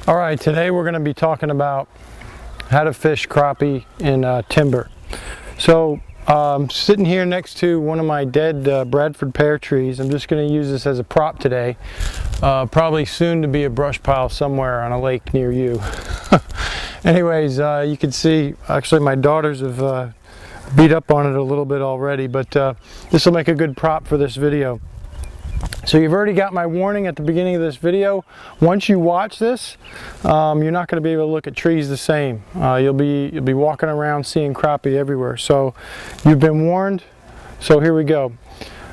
All right, today we're going to be talking about how to fish crappie in timber. So I'm sitting here next to one of my dead Bradford pear trees. I'm just going to use this as a prop today. Probably soon to be a brush pile somewhere on a lake near you. Anyways, you can see actually my daughters have beat up on it a little bit already, but this will make a good prop for this video. So you've already got my warning at the beginning of this video. Once you watch this, you're not going to be able to look at trees the same. You'll be walking around seeing crappie everywhere. So you've been warned. So here we go.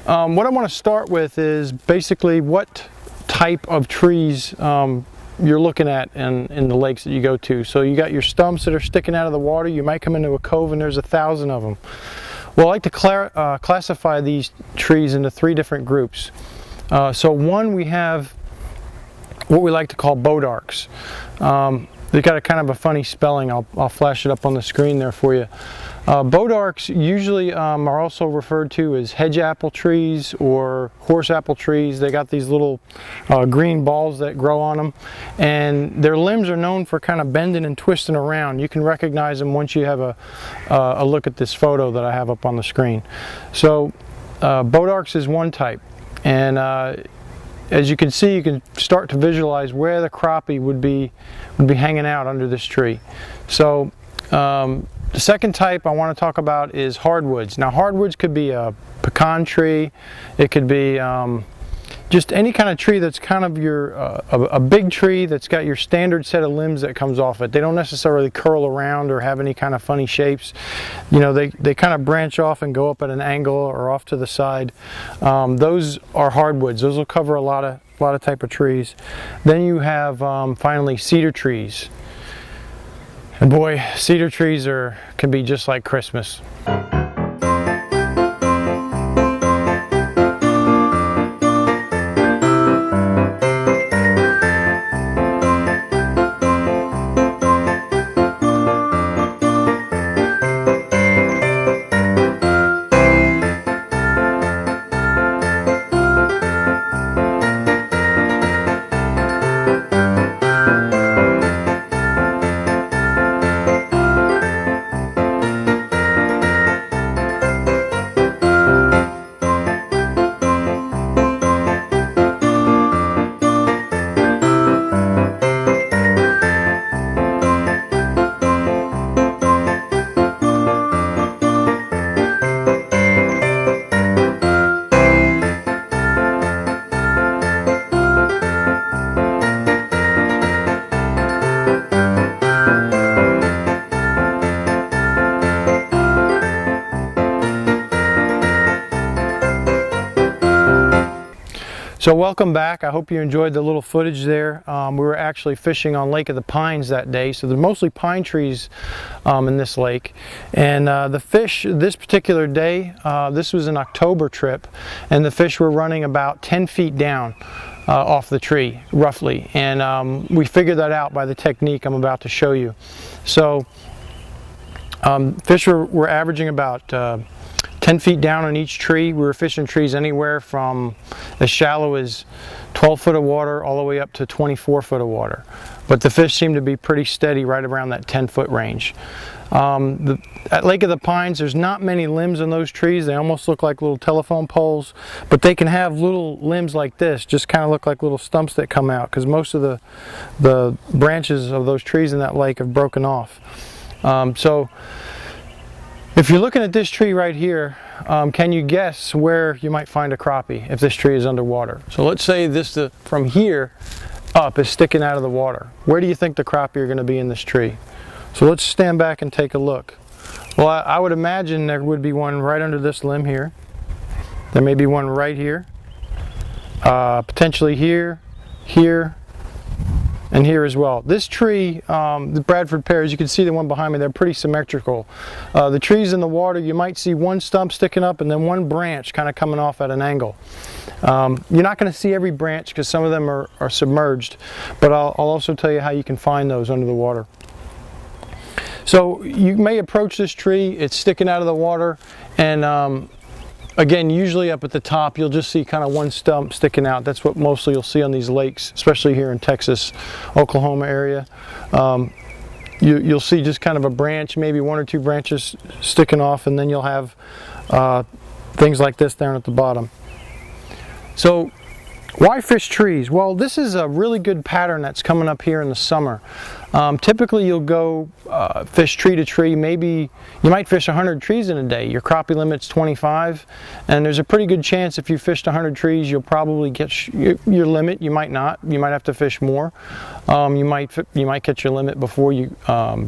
What I want to start with is basically what type of trees you're looking at in the lakes that you go to. So you got your stumps that are sticking out of the water. You might come into a cove and there's 1,000 of them. Well, I like to classify these trees into 3 different groups. So one, we have what we like to call bodarks. They've got a kind of a funny spelling. I'll flash it up on the screen there for you. Bodarks usually are also referred to as hedge apple trees or horse apple trees. They got these little green balls that grow on them, and their limbs are known for kind of bending and twisting around. You can recognize them once you have a look at this photo that I have up on the screen. So bodarks is one type, and as you can see, you can start to visualize where the crappie would be hanging out under this tree. So the second type I want to talk about is hardwoods. Now hardwoods could be a pecan tree, it could be just any kind of tree that's kind of a big tree that's got your standard set of limbs that comes off it. They don't necessarily curl around or have any kind of funny shapes. You know, they kind of branch off and go up at an angle or off to the side. Those are hardwoods. Those will cover a lot of type of trees. Then you have finally cedar trees. And boy, cedar trees can be just like Christmas. So welcome back. I hope you enjoyed the little footage there. We were actually fishing on Lake of the Pines that day, so there's mostly pine trees in this lake. And the fish this particular day, this was an October trip, and the fish were running about 10 feet down off the tree, roughly. And we figured that out by the technique I'm about to show you. So fish were averaging about 10 feet down on each tree. We were fishing trees anywhere from as shallow as 12 foot of water all the way up to 24 foot of water. But the fish seemed to be pretty steady right around that 10-foot range. At Lake of the Pines, there's not many limbs on those trees. They almost look like little telephone poles, but they can have little limbs like this, just kind of look like little stumps that come out, because most of the branches of those trees in that lake have broken off. So if you're looking at this tree right here, can you guess where you might find a crappie if this tree is underwater? So let's say this from here up is sticking out of the water. Where do you think the crappie are going to be in this tree? So let's stand back and take a look. Well, I would imagine there would be one right under this limb here. There may be one right here. Potentially here, here, and here as well. This tree, the Bradford pears, you can see the one behind me, they're pretty symmetrical. The trees in the water, you might see one stump sticking up and then one branch kind of coming off at an angle. You're not going to see every branch because some of them are submerged, but I'll also tell you how you can find those under the water. So you may approach this tree, it's sticking out of the water, and Again, usually up at the top, you'll just see kind of one stump sticking out. That's what mostly you'll see on these lakes, especially here in Texas, Oklahoma area. You'll see just kind of a branch, maybe one or two branches sticking off, and then you'll have things like this down at the bottom. So, why fish trees? Well, this is a really good pattern that's coming up here in the summer. Typically you'll go fish tree to tree. Maybe you might fish 100 trees in a day. Your crappie limit's 25, and there's a pretty good chance if you fished 100 trees you'll probably get your limit. You might not. You might have to fish more. You might catch your limit before you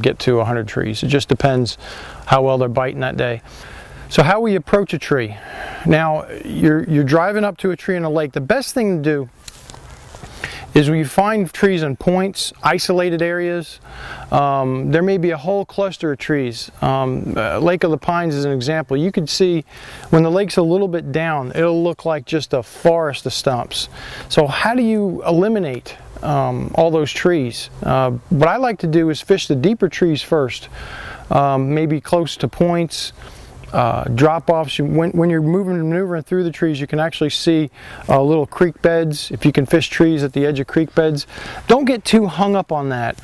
get to 100 trees. It just depends how well they're biting that day. So how we approach a tree. Now you're driving up to a tree in a lake. The best thing to do is when you find trees in points, isolated areas, there may be a whole cluster of trees. Lake of the Pines is an example. You can see when the lake's a little bit down, it'll look like just a forest of stumps. So how do you eliminate all those trees? What I like to do is fish the deeper trees first, maybe close to points. Drop-offs. When you're maneuvering through the trees, you can actually see little creek beds. If you can fish trees at the edge of creek beds, don't get too hung up on that.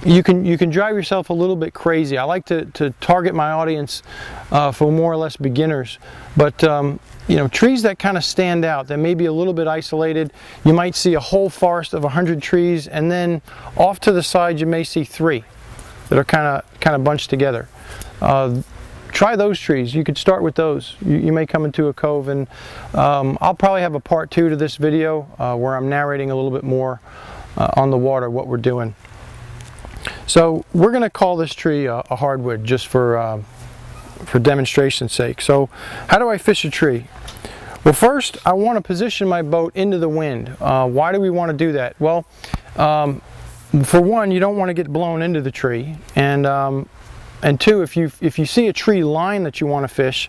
You can drive yourself a little bit crazy. I like to target my audience for more or less beginners, but you know, trees that kind of stand out, that may be a little bit isolated. You might see a whole forest of 100 trees, and then off to the side you may see 3 that are kind of bunched together. Try those trees. You could start with those. You may come into a cove, and I'll probably have a part 2 to this video where I'm narrating a little bit more on the water what we're doing. So we're going to call this tree a hardwood just for demonstration's sake. So how do I fish a tree? Well, first I want to position my boat into the wind. Why do we want to do that? Well, for one, you don't want to get blown into the tree, and two, if you see a tree line that you want to fish,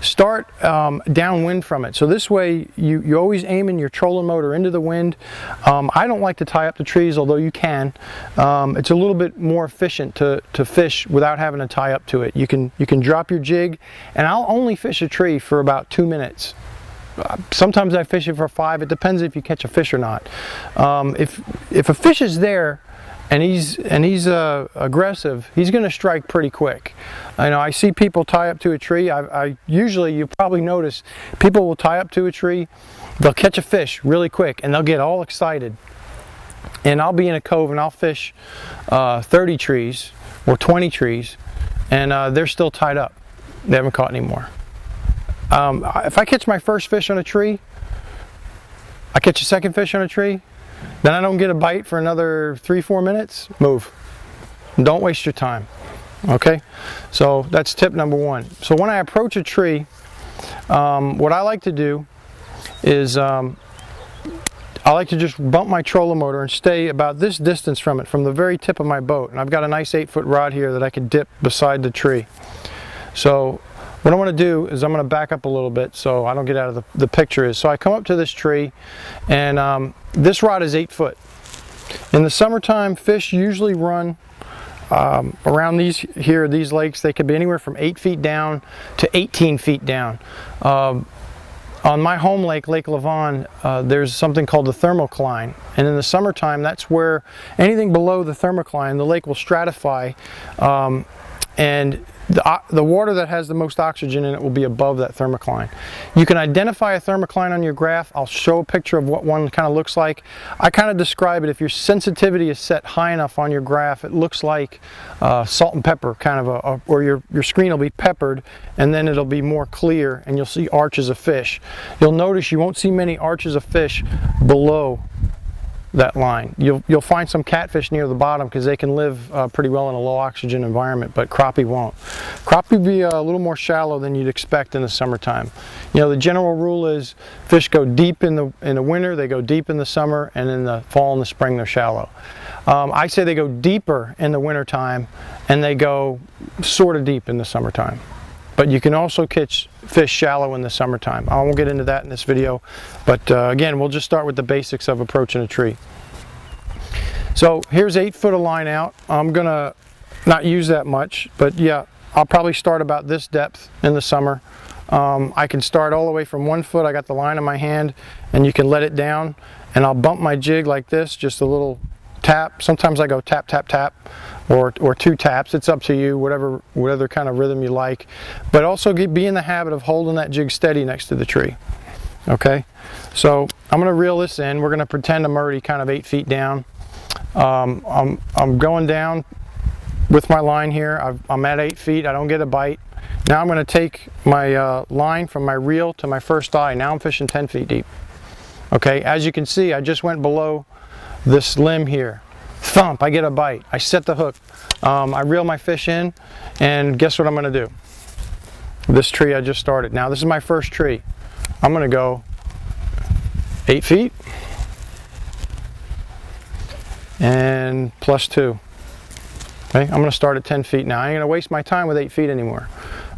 start downwind from it. So this way you always aiming your trolling motor into the wind. I don't like to tie up the trees, although you can. It's a little bit more efficient to fish without having to tie up to it. You can drop your jig, and I'll only fish a tree for about 2 minutes. Sometimes I fish it for 5. It depends if you catch a fish or not. If a fish is there and he's aggressive, he's going to strike pretty quick. I know I see people tie up to a tree. I usually, you probably notice, people will tie up to a tree, they'll catch a fish really quick, and they'll get all excited. And I'll be in a cove and I'll fish 30 trees or 20 trees, and they're still tied up. They haven't caught any more. If I catch my first fish on a tree, I catch a second fish on a tree, then I don't get a bite for another 3-4 minutes, move. Don't waste your time. Okay? So that's tip number 1. So when I approach a tree, what I like to do is I like to just bump my trolling motor and stay about this distance from it, from the very tip of my boat. And I've got a nice 8-foot rod here that I can dip beside the tree. So what I want to do is I'm going to back up a little bit so I don't get out of the picture. So I come up to this tree, and this rod is 8 foot. In the summertime, fish usually run around these lakes. They could be anywhere from 8 feet down to 18 feet down. On my home lake, Lake Lavon, there's something called the thermocline, and in the summertime, that's where anything below the thermocline, the lake will stratify, and the water that has the most oxygen in it will be above that thermocline. You can identify a thermocline on your graph. I'll show a picture of what one kind of looks like. I kind of describe it, if your sensitivity is set high enough on your graph, it looks like salt and pepper, kind of or your screen will be peppered, and then it'll be more clear, and you'll see arches of fish. You'll notice you won't see many arches of fish below that line. You'll find some catfish near the bottom because they can live pretty well in a low oxygen environment, but crappie won't. Crappie will be a little more shallow than you'd expect in the summertime. You know, the general rule is fish go deep in the winter, they go deep in the summer, and in the fall and the spring they're shallow. I say they go deeper in the wintertime and they go sort of deep in the summertime. But you can also catch fish shallow in the summertime. I won't get into that in this video, but again, we'll just start with the basics of approaching a tree. So here's 8 foot of line out. I'm gonna not use that much, but yeah, I'll probably start about this depth in the summer. I can start all the way from 1 foot. I got the line in my hand, and you can let it down, and I'll bump my jig like this, just a little tap. Sometimes I go tap, tap, tap, or 2 taps. It's up to you, whatever kind of rhythm you like. But also be in the habit of holding that jig steady next to the tree. Okay, so I'm going to reel this in. We're going to pretend I'm already kind of 8 feet down. I'm going down with my line here. I'm at 8 feet. I don't get a bite. Now I'm going to take my line from my reel to my first eye. Now I'm fishing 10 feet deep. Okay, as you can see, I just went below this limb here. Thump, I get a bite. I set the hook. I reel my fish in, and guess what I'm going to do? This tree I just started. Now this is my first tree. I'm going to go 8 feet and plus 2. Okay, I'm going to start at 10 feet now. I ain't going to waste my time with 8 feet anymore.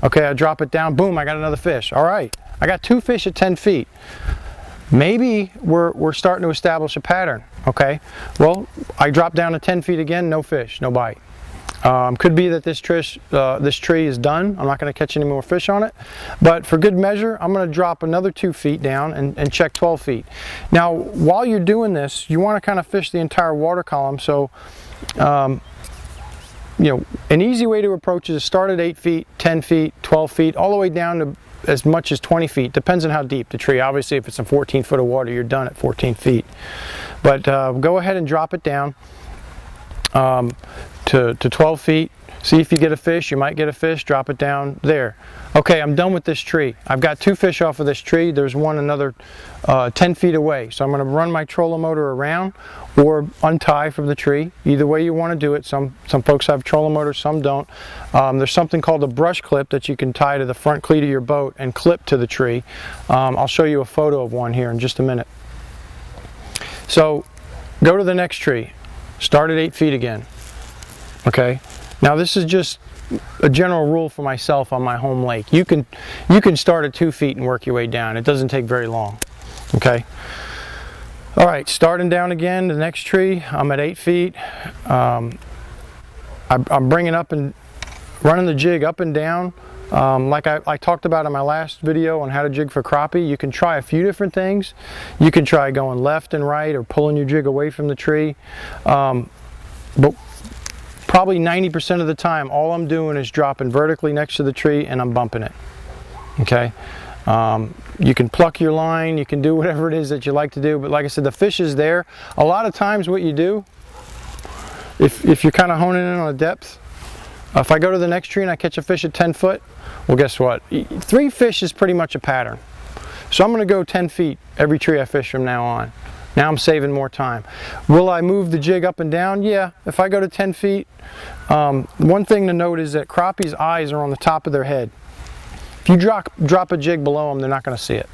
Okay, I drop it down. Boom, I got another fish. All right, I got 2 fish at 10 feet. Maybe we're starting to establish a pattern. Okay, well, I drop down to 10 feet again, no fish, no bite. Could be that this tree is done. I'm not going to catch any more fish on it. But for good measure, I'm going to drop another 2 feet down and check 12 feet. Now, while you're doing this, you want to kind of fish the entire water column. So, you know, an easy way to approach it is start at 8 feet, 10 feet, 12 feet, all the way down to as much as 20 feet. Depends on how deep the tree. Obviously, if it's a 14 foot of water, you're done at 14 feet. But go ahead and drop it down to 12 feet. See if you get a fish. You might get a fish. Drop it down there. Okay, I'm done with this tree. I've got 2 fish off of this tree. There's one another 10 feet away. So I'm going to run my trolling motor around or untie from the tree. Either way you want to do it. Some folks have trolling motors, some don't. There's something called a brush clip that you can tie to the front cleat of your boat and clip to the tree. I'll show you a photo of one here in just a minute. So go to the next tree. Start at 8 feet again. Okay. Now this is just a general rule for myself on my home lake. You can start at 2 feet and work your way down. It doesn't take very long. Okay. All right, starting down again, the next tree. I'm at 8 feet. I'm bringing up and running the jig up and down. Like I talked about in my last video on how to jig for crappie, you can try a few different things. You can try going left and right or pulling your jig away from the tree. But probably 90% of the time, all I'm doing is dropping vertically next to the tree and I'm bumping it. Okay. You can pluck your line, you can do whatever it is that you like to do, but like I said, the fish is there. A lot of times what you do, if you're kind of honing in on a depth, if I go to the next tree and I catch a fish at 10 foot, well, guess what? 3 fish is pretty much a pattern. So I'm going to go 10 feet every tree I fish from now on. Now I'm saving more time. Will I move the jig up and down? Yeah, if I go to 10 feet. One thing to note is that crappie's eyes are on the top of their head. If you drop a jig below them, they're not going to see it.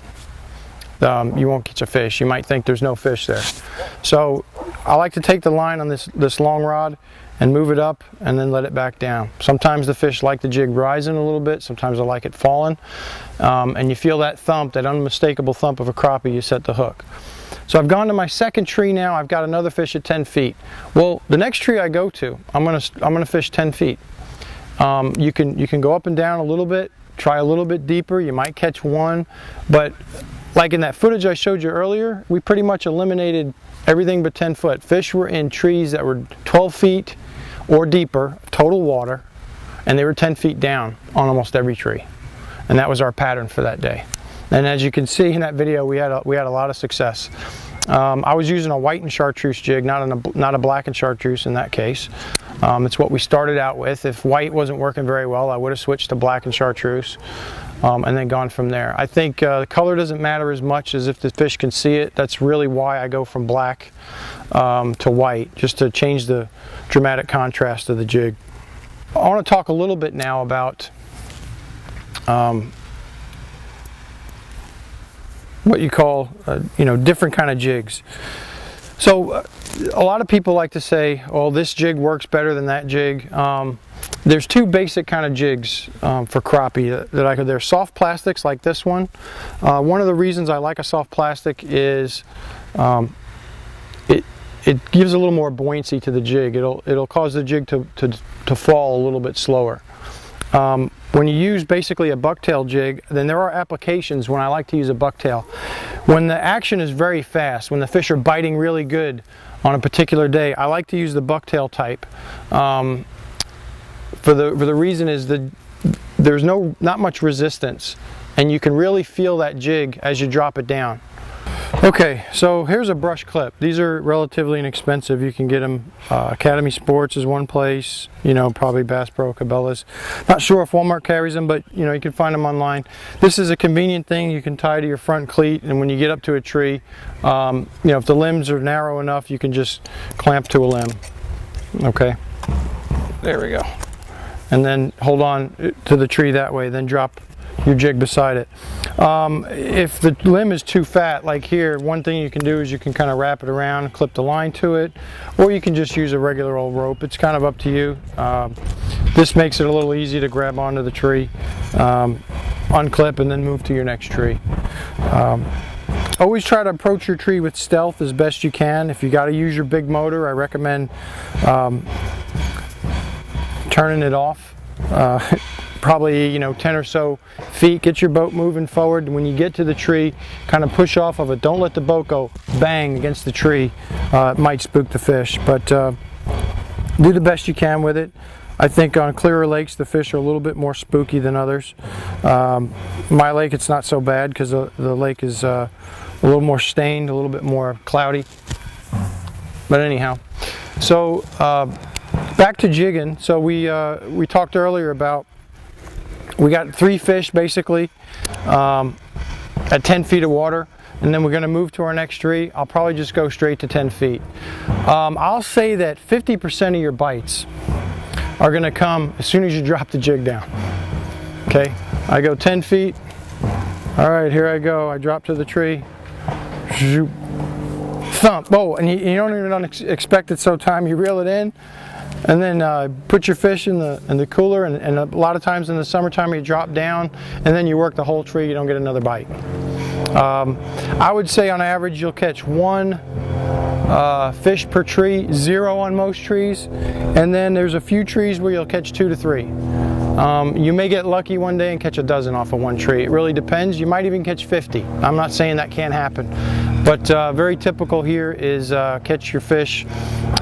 You won't catch a fish. You might think there's no fish there. So I like to take the line on this long rod and move it up and then let it back down. Sometimes the fish like the jig rising a little bit. Sometimes I like it falling. And you feel that thump, that unmistakable thump of a crappie, you set the hook. So I've gone to my second tree now. I've got another fish at 10 feet. Well, the next tree I go to, I'm gonna fish 10 feet. You can go up and down a little bit, try a little bit deeper. You might catch one, but like in that footage I showed you earlier, we pretty much eliminated everything but 10 foot. Fish were in trees that were 12 feet or deeper, total water, and they were 10 feet down on almost every tree. And that was our pattern for that day. And as you can see in that video, we had a lot of success. I was using a white and chartreuse jig, not a black and chartreuse in that case. It's what we started out with. If white wasn't working very well, I would have switched to black and chartreuse and then gone from there. I think the color doesn't matter as much as if the fish can see it. That's really why I go from black to white, just to change the dramatic contrast of the jig. I want to talk a little bit now about what you call, different kind of jigs. So a lot of people like to say, "Oh, this jig works better than that jig." There's 2 basic kind of jigs for crappie that I could. They're soft plastics like this one. One of the reasons I like a soft plastic is it gives a little more buoyancy to the jig. It'll cause the jig to fall a little bit slower. What when you use basically a bucktail jig, then there are applications when I like to use a bucktail. When the action is very fast, when the fish are biting really good on a particular day, I like to use the bucktail type. For the reason is that there's not much resistance, and you can really feel that jig as you drop it down. Okay, so here's a brush clip. These are relatively inexpensive. You can get them, Academy Sports is one place, you know, probably Bass Pro, Cabela's. Not sure if Walmart carries them, but you know, you can find them online. This is a convenient thing you can tie to your front cleat, and when you get up to a tree, you know, if the limbs are narrow enough, you can just clamp to a limb. Okay, there we go. And then hold on to the tree that way, then drop your jig beside it. If the limb is too fat, like here, one thing you can do is you can kind of wrap it around, clip the line to it, or you can just use a regular old rope. It's kind of up to you. This makes it a little easy to grab onto the tree, unclip, and then move to your next tree. Always try to approach your tree with stealth as best you can. If you got to use your big motor, I recommend turning it off. Probably, you know, 10 or so feet. Get your boat moving forward. When you get to the tree, kind of push off of it. Don't let the boat go bang against the tree. It might spook the fish, but do the best you can with it. I think on clearer lakes the fish are a little bit more spooky than others. My lake, it's not so bad because the lake is a little more stained, a little bit more cloudy. But anyhow, so back to jigging. So we talked earlier about, we got 3 fish basically at 10 feet of water, and then we're going to move to our next tree. I'll probably just go straight to 10 feet. I'll say that 50% of your bites are going to come as soon as you drop the jig down. Okay, I go 10 feet. All right, here I go. I drop to the tree. Thump. Oh, and you don't even expect it, so time you reel it in. And then put your fish in the cooler, and a lot of times in the summertime you drop down, and then you work the whole tree, you don't get another bite. I would say on average you'll catch 1 fish per tree, 0 on most trees, and then there's a few trees where you'll catch 2 to 3. You may get lucky one day and catch a dozen off of one tree. It really depends. You might even catch 50. I'm not saying that can't happen, but very typical here is catch your fish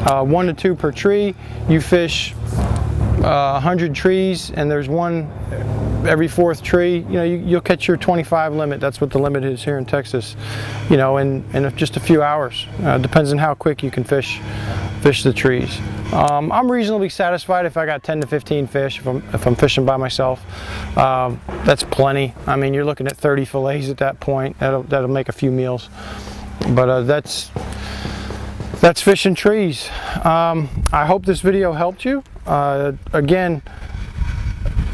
1 to 2 per tree. You fish 100 trees, and there's 1 every 4th tree. You know, you'll catch your 25 limit. That's what the limit is here in Texas. You know, in just a few hours. Depends on how quick you can fish the trees. I'm reasonably satisfied if I got 10 to 15 fish if I'm fishing by myself. That's plenty. I mean, you're looking at 30 fillets at that point. That'll make a few meals. But that's fishing trees. I hope this video helped you. Again,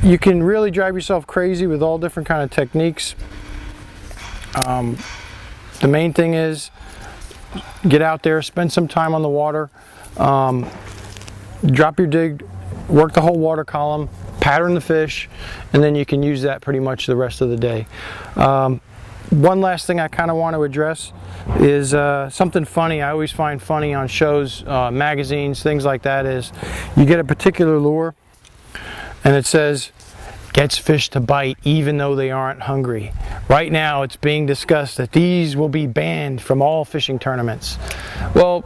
you can really drive yourself crazy with all different kind of techniques. The main thing is get out there, spend some time on the water, drop your jig, work the whole water column, pattern the fish, and then you can use that pretty much the rest of the day. One last thing I kind of want to address is something funny I always find funny on shows, magazines, things like that, is you get a particular lure and it says gets fish to bite even though they aren't hungry. Right now it's being discussed that these will be banned from all fishing tournaments. Well,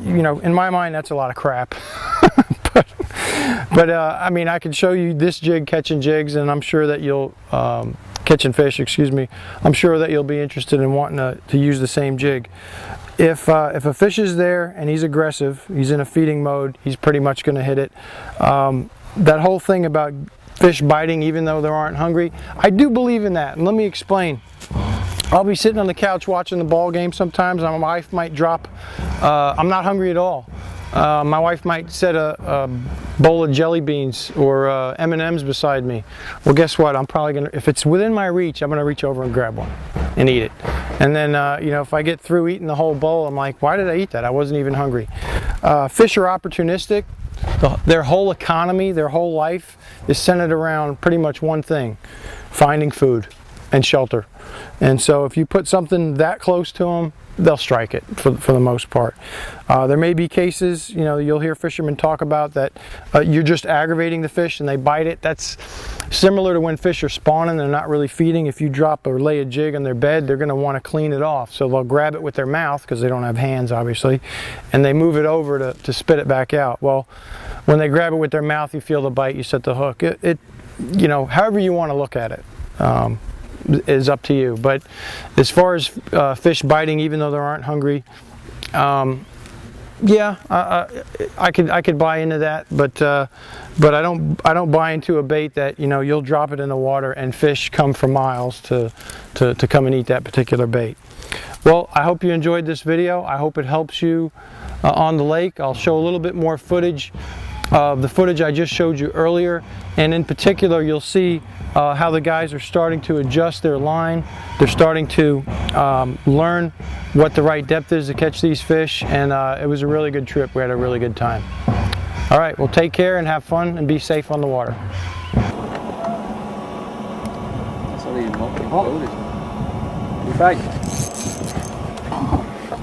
you know, in my mind that's a lot of crap. but I mean, I can show you this jig catching jigs, and I'm sure that you'll catching fish, excuse me. I'm sure that you'll be interested in wanting to use the same jig. If a fish is there and he's aggressive, he's in a feeding mode, he's pretty much going to hit it. That whole thing about fish biting even though they aren't hungry, I do believe in that, and let me explain. I'll be sitting on the couch watching the ball game sometimes, and my wife might drop, I'm not hungry at all. My wife might set a bowl of jelly beans or M&Ms beside me. Well, guess what? I'm probably going to, if it's within my reach, I'm going to reach over and grab one and eat it. And then, you know, if I get through eating the whole bowl, I'm like, why did I eat that? I wasn't even hungry. Fish are opportunistic. Their whole economy, their whole life is centered around pretty much one thing: finding food and shelter. And so if you put something that close to them, they'll strike it for the most part. There may be cases, you know, you'll hear fishermen talk about that you're just aggravating the fish and they bite it. That's similar to when fish are spawning, they're not really feeding. If you drop or lay a jig on their bed, they're going to want to clean it off. So they'll grab it with their mouth, because they don't have hands obviously, and they move it over to spit it back out. Well, when they grab it with their mouth, you feel the bite, you set the hook. You know, however you want to look at it. Is up to you. But as far as fish biting, even though they aren't hungry, yeah, I could buy into that, but I don't buy into a bait that, you know, you'll drop it in the water and fish come for miles to come and eat that particular bait. Well, I hope you enjoyed this video. I hope it helps you on the lake. I'll show a little bit more footage of the footage I just showed you earlier, and in particular you'll see how the guys are starting to adjust their line. They're starting to learn what the right depth is to catch these fish, and it was a really good trip. We had a really good time. All right, well, take care and have fun and be safe on the water.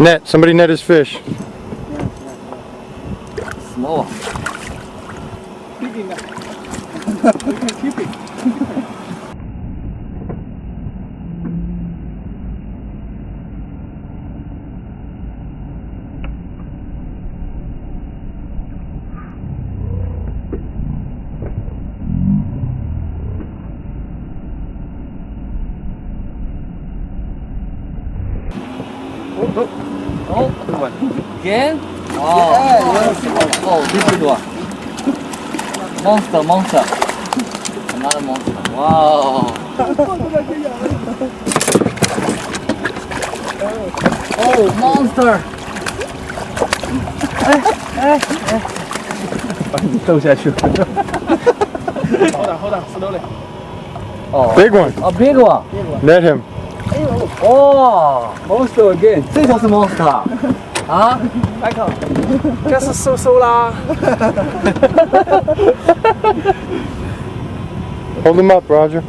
Net, somebody net his fish. Small. Keep it. Oh, good one. Again? Oh, yeah. Oh, this is one. Monster. Another monster. Wow. Oh, monster. 把你逗下去了。Hold on, slowly. Oh, big one. A big one. Net him. Oh, monster again. 这就是 monster 啊 ？Michael， 这是收啦。Hold him up, Roger.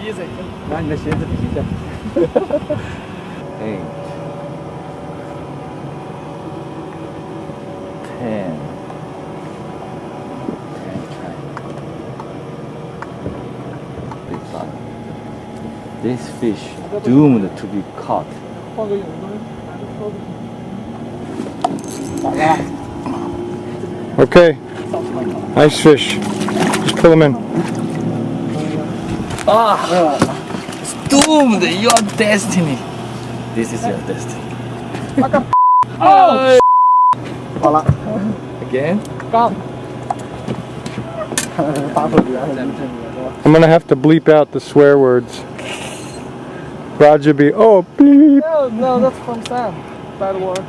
Easy. 拿你的鞋子比一下。8, 10. Big fun. This fish doomed to be caught. Okay. Nice fish. Just pull him in. Ah! It's doomed! Your destiny! This is your destiny. Oh! Again? I'm gonna have to bleep out the swear words. Roger be, oh, bleep. No, that's from Sam. Bad word.